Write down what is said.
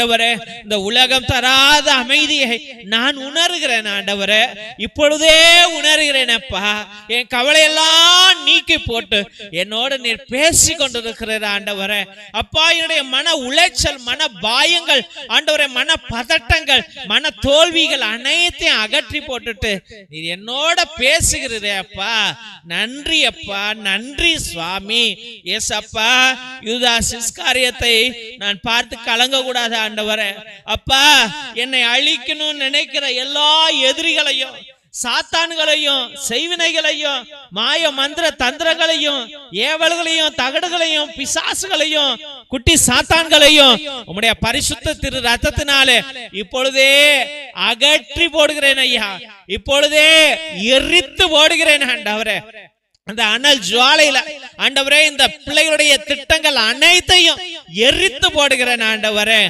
ஆண்டவரே, இந்த உலகம் தராத அமைதியை நான் உணர்கிறேன் ஆண்டவரே, இப்பொழுதே உணர்கிறேன் அப்பா. என் கவலையெல்லாம் நீக்கி போட்டு என்னோட நீர் பேசி கொண்டிருக்கிறார் ஆண்டவரே. அப்பா, என்னுடைய மன உளைச்சல், மன பாயங்கள் ஆண்டவரே, மன பதட்டங்கள், மன தோல்விகள் அனைத்தையும் அகற்றி போட்டுட்டு நீர் என்னோட பேசுகிறதே அப்பா. நன்றி அப்பா, நன்றி சுவாமி. எஸ் அப்பா, யூதாஸ் இஸ்காரியத்தை நான் பார்த்து கலங்க கூடாது ஆண்டவரே. அப்பா, என்னை அழிக்கணும்னு நினைக்கிற எல்லா எதிரிகளையும், சாத்தான்களையும், செய்வினைகளையும், மாய மந்திர தந்திரங்களையும், ஏவல்களையும், தகடுகளையும், பிசாசுகளையும், குட்டி சாத்தான்களையும் உம்முடைய பரிசுத்த திரு ரத்தத்தினாலே இப்பொழுதே அகற்றி போடுகிறேன் ஐயா. இப்பொழுதே எரித்து போடுகிறேன் ஆண்டவரே. அந்த அனல் ஜுவாலையில ஆண்டவரே, இந்த பிள்ளைகளுடைய திட்டங்கள் அனைத்தையும் எரித்து போடுகிறேன் ஆண்டவரே.